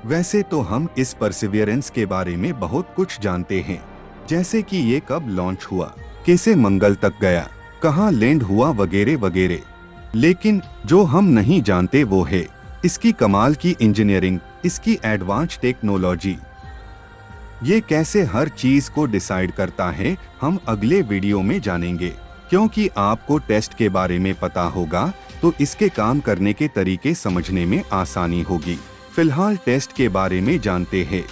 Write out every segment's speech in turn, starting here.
वैसे तो हम इस परसिवियरेंस के बारे में बहुत कुछ जानते हैं, जैसे कि ये कब लॉन्च हुआ, कैसे मंगल तक गया, कहाँ लैंड हुआ वगैरह वगैरह। लेकिन जो हम नहीं जानते वो है इसकी कमाल की इंजीनियरिंग, इसकी एडवांस टेक्नोलॉजी। ये कैसे हर चीज को डिसाइड करता है हम अगले वीडियो में जानेंगे। क्योंकि आपको टेस्ट के बारे में पता होगा तो इसके काम करने के तरीके समझने में आसानी होगी। फिलहाल टेस्ट के बारे में जानते हैं।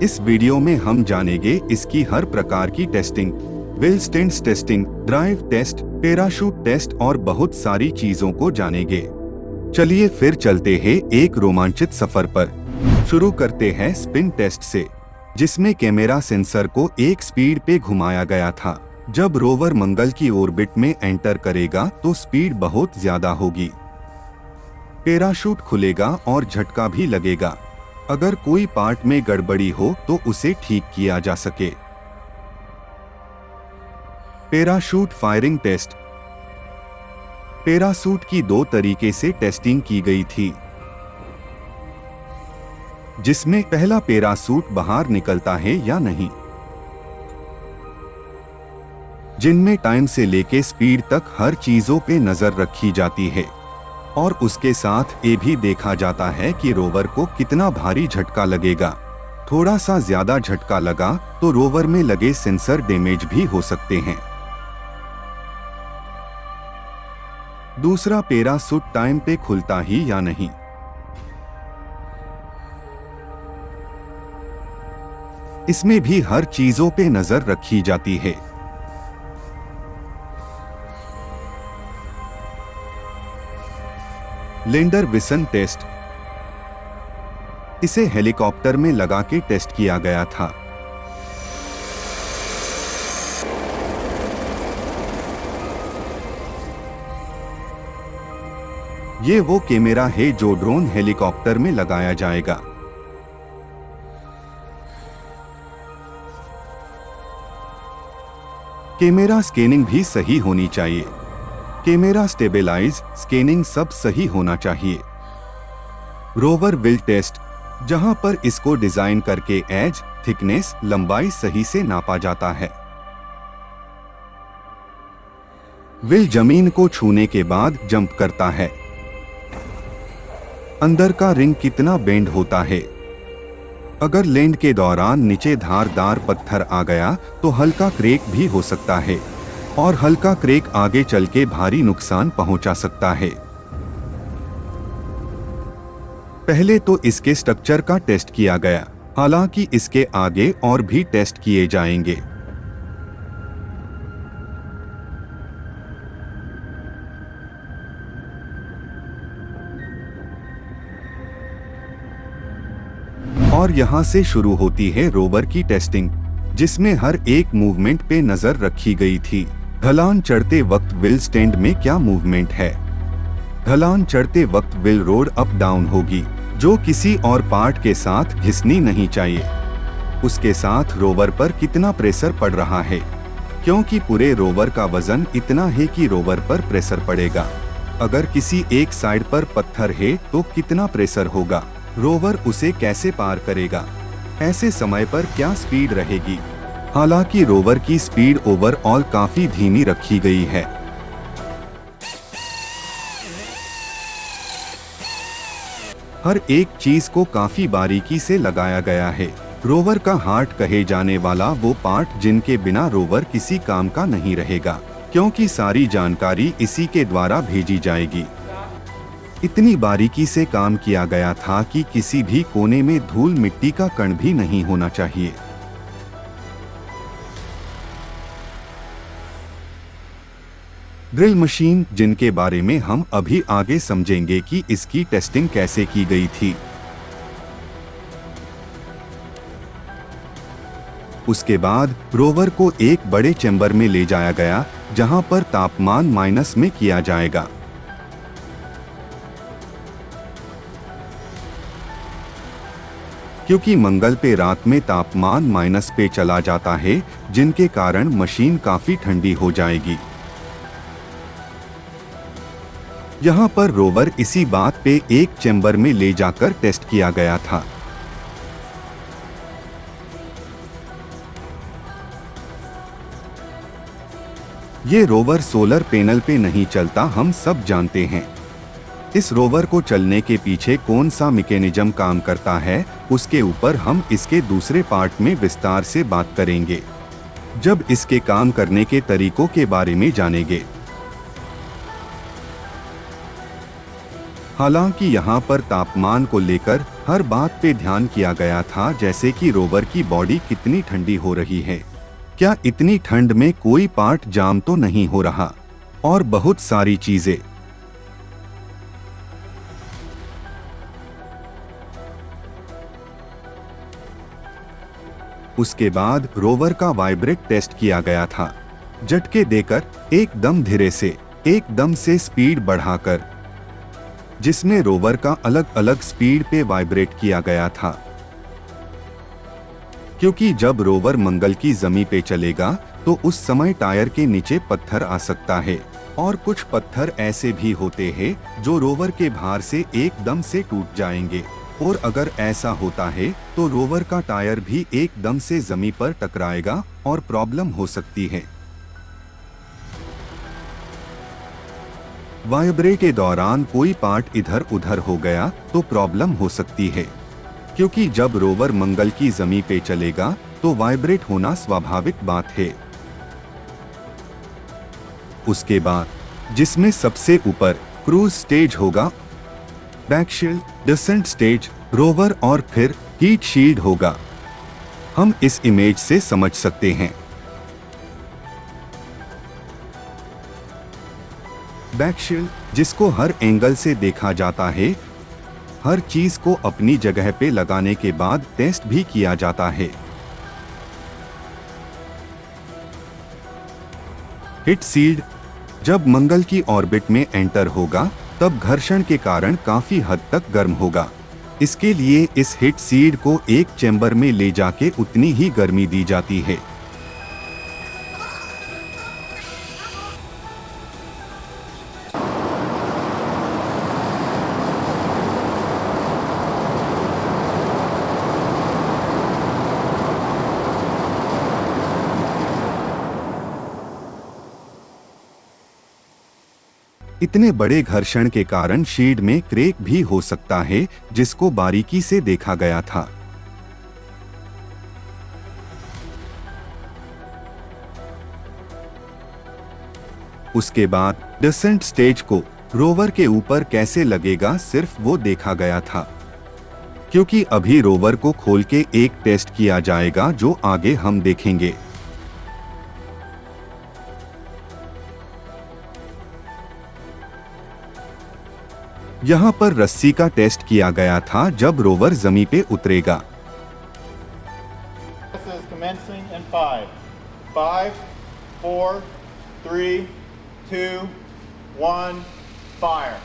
इस वीडियो में हम जानेंगे इसकी हर प्रकार की testing, wheel stands testing, drive test, parachute test और बहुत सारी चीजों को जानेंगे। चलिए फिर चलते हैं एक रोमांचित सफर पर। शुरू करते हैं स्पिन टेस्ट से, जिसमें कैमरा सेंसर को एक स्पीड पे घुमाया गया था। जब रोवर मंगल की ऑर्बिट में एंटर करेगा तो स्पीड बहुत ज्यादा होगी। पैराशूट खुलेगा और झटका भी लगेगा। अगर कोई पार्ट में गड़बड़ी हो तो उसे ठीक किया जा सके। Parachute firing test. पैराशूट की दो तरीके से टेस्टिंग की गई थी, जिसमें पहला पैराशूट बाहर निकलता है या नहीं, जिनमें टाइम से लेके स्पीड तक हर चीजों पे नजर रखी जाती है और उसके साथ ये भी देखा जाता है कि रोवर को कितना भारी झटका लगेगा। थोड़ा सा ज्यादा झटका लगा तो रोवर में लगे सेंसर डैमेज भी हो सकते हैं। दूसरा, पैराशूट टाइम पे खुलता ही या नहीं। इसमें भी हर चीजों पे नजर रखी जाती है। Lander vision test. इसे हेलीकॉप्टर में लगा के टेस्ट किया गया था। ये वो कैमरा है जो ड्रोन हेलीकॉप्टर में लगाया जाएगा। कैमरा स्कैनिंग भी सही होनी चाहिए। कैमरा स्टेबलाइज, स्कैनिंग सब सही होना चाहिए। रोवर व्हील टेस्ट, जहां पर इसको डिजाइन करके एज, थिकनेस, लंबाई सही से नापा जाता है। व्हील जमीन को छूने के बाद जंप करता है। अंदर का रिंग कितना बेंड होता है। अगर लैंड के दौरान नीचे धारदार पत्थर आ गया तो हल्का क्रैक भी हो सकता है और हल्का क्रैक आगे चल के भारी नुकसान पहुंचा सकता है। पहले तो इसके स्ट्रक्चर का टेस्ट किया गया, हालांकि इसके आगे और भी टेस्ट किए जाएंगे। और यहाँ से शुरू होती है रोवर की टेस्टिंग, जिसमें हर एक मूवमेंट पे नजर रखी गई थी। ढलान चढ़ते वक्त व्हील स्टैंड में क्या मूवमेंट है। ढलान चढ़ते वक्त व्हील रोड अप डाउन होगी, जो किसी और पार्ट के साथ घिसनी नहीं चाहिए। उसके साथ रोवर पर कितना प्रेशर पड़ रहा है, क्योंकि पूरे रोवर का वजन इतना है कि रोवर पर प्रेशर पड़ेगा। अगर किसी एक साइड पर पत्थर है तो कितना प्रेशर होगा, रोवर उसे कैसे पार करेगा, ऐसे समय पर क्या स्पीड रहेगी। हालांकि रोवर की स्पीड ओवरऑल काफी धीमी रखी गई है। हर एक चीज को काफी बारीकी से लगाया गया है। रोवर का हार्ट कहे जाने वाला वो पार्ट जिनके बिना रोवर किसी काम का नहीं रहेगा, क्योंकि सारी जानकारी इसी के द्वारा भेजी जाएगी। इतनी बारीकी से काम किया गया था कि किसी भी कोने में धूल मिट्टी का कण भी नहीं होना चाहिए। ड्रिल मशीन, जिनके बारे में हम अभी आगे समझेंगे कि इसकी टेस्टिंग कैसे की गई थी। उसके बाद रोवर को एक बड़े चैम्बर में ले जाया गया, जहां पर तापमान माइनस में किया जाएगा। क्योंकि मंगल पे रात में तापमान माइनस पे चला जाता है, जिनके कारण मशीन काफी ठंडी हो जाएगी। यहाँ पर रोवर इसी बात पे एक चैम्बर में ले जाकर टेस्ट किया गया था। ये रोवर सोलर पैनल पे नहीं चलता, हम सब जानते हैं। इस रोवर को चलने के पीछे कौन सा मैकेनिज्म काम करता है, उसके ऊपर हम इसके दूसरे पार्ट में विस्तार से बात करेंगे, जब इसके काम करने के तरीकों के बारे में जानेंगे। हालांकि यहाँ पर तापमान को लेकर हर बात पे ध्यान किया गया था, जैसे कि रोवर की बॉडी कितनी ठंडी हो रही है, क्या इतनी ठंड में कोई पार्ट जाम तो नहीं हो रहा, और बहुत सारी चीजें। उसके बाद रोवर का वाइब्रेट टेस्ट किया गया था। झटके देकर, एकदम धीरे से, एकदम से स्पीड बढ़ाकर, जिसमें रोवर का अलग अलग स्पीड पे वाइब्रेट किया गया था। क्योंकि जब रोवर मंगल की जमीन पे चलेगा तो उस समय टायर के नीचे पत्थर आ सकता है, और कुछ पत्थर ऐसे भी होते हैं जो रोवर के भार से एकदम से टूट जाएंगे, और अगर ऐसा होता है तो रोवर का टायर भी एकदम से जमीन पर टकराएगा और प्रॉब्लम हो सकती है। वाइब्रेट के दौरान कोई पार्ट इधर उधर हो गया तो प्रॉब्लम हो सकती है, क्योंकि जब रोवर मंगल की जमीन पे चलेगा तो वाइब्रेट होना स्वाभाविक बात है। उसके बाद, जिसमें सबसे ऊपर क्रूज स्टेज होगा, बैकशील्ड, डिसेंट स्टेज, रोवर और फिर हीट शील्ड होगा। हम इस इमेज से समझ सकते हैं। बैकशील्ड, जिसको हर एंगल से देखा जाता है, हर चीज को अपनी जगह पे लगाने के बाद टेस्ट भी किया जाता है। हिट शील्ड, जब मंगल की ऑर्बिट में एंटर होगा तब घर्षण के कारण काफी हद तक गर्म होगा। इसके लिए इस हिट शील्ड को एक चैम्बर में ले जाके उतनी ही गर्मी दी जाती है। इतने बड़े घर्षण के कारण शील्ड में क्रैक भी हो सकता है, जिसको बारीकी से देखा गया था। उसके बाद डिसेंट स्टेज को रोवर के ऊपर कैसे लगेगा सिर्फ वो देखा गया था, क्योंकि अभी रोवर को खोल के एक टेस्ट किया जाएगा जो आगे हम देखेंगे। यहाँ पर रस्सी का टेस्ट किया गया था जब रोवर जमीन पे उतरेगा। Commencing in 5, 5, 4, 3, 2, 1, fire.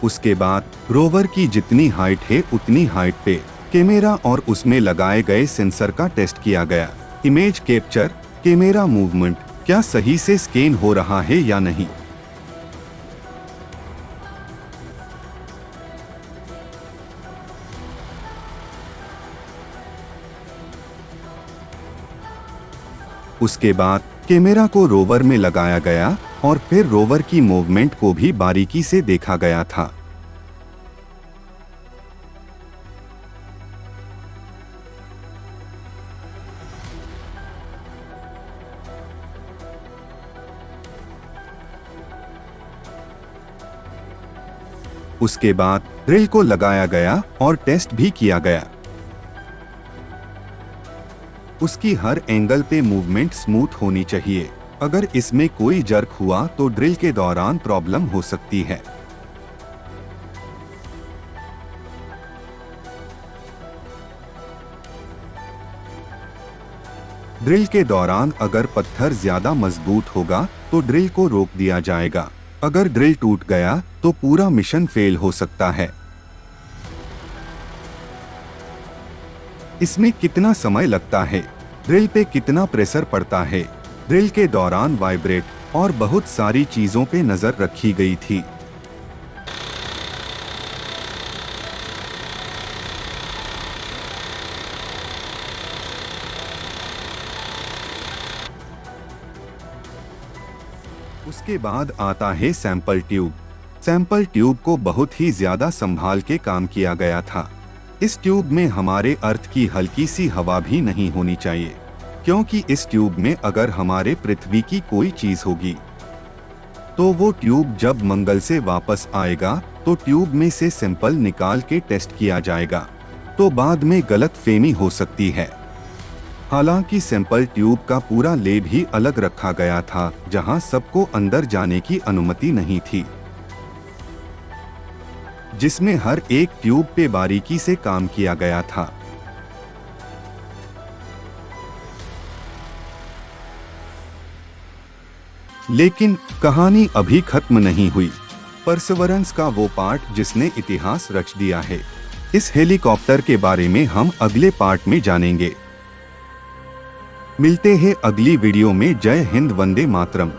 उसके बाद रोवर की जितनी हाइट है उतनी हाइट पे कैमरा और उसमें लगाए गए सेंसर का टेस्ट किया गया। इमेज कैप्चर, कैमरा मूवमेंट क्या सही से स्कैन हो रहा है या नहीं। उसके बाद कैमरा को रोवर में लगाया गया और फिर रोवर की मूवमेंट को भी बारीकी से देखा गया था। उसके बाद ड्रिल को लगाया गया और टेस्ट भी किया गया। उसकी हर एंगल पे मूवमेंट स्मूथ होनी चाहिए, अगर इसमें कोई जर्क हुआ तो ड्रिल के दौरान प्रॉब्लम हो सकती है। ड्रिल के दौरान अगर पत्थर ज्यादा मजबूत होगा तो ड्रिल को रोक दिया जाएगा। अगर ड्रिल टूट गया तो पूरा मिशन फेल हो सकता है। इसमें कितना समय लगता है, ड्रिल पे कितना प्रेशर पड़ता है, ड्रिल के दौरान वाइब्रेट और बहुत सारी चीजों पे नजर रखी गई थी। उसके बाद आता है सैंपल ट्यूब। सैंपल ट्यूब को बहुत ही ज्यादा संभाल के काम किया गया था। इस ट्यूब में हमारे अर्थ की हल्की सी हवा भी नहीं होनी चाहिए, क्योंकि इस ट्यूब में अगर हमारे पृथ्वी की कोई चीज होगी तो वो ट्यूब जब मंगल से वापस आएगा तो ट्यूब में से सैंपल निकाल के टेस्ट किया जाएगा, तो बाद में गलतफहमी हो सकती है। हालांकि सैंपल ट्यूब का पूरा लेब ही अलग रखा गया था, जहां सबको अंदर जाने की अनुमति नहीं थी, जिसमें हर एक ट्यूब पे बारीकी से काम किया गया था। लेकिन कहानी अभी खत्म नहीं हुई। परसेवरेंस का वो पार्ट जिसने इतिहास रच दिया है, इस हेलीकॉप्टर के बारे में हम अगले पार्ट में जानेंगे। मिलते हैं अगली वीडियो में। जय हिंद, वंदे मातरम।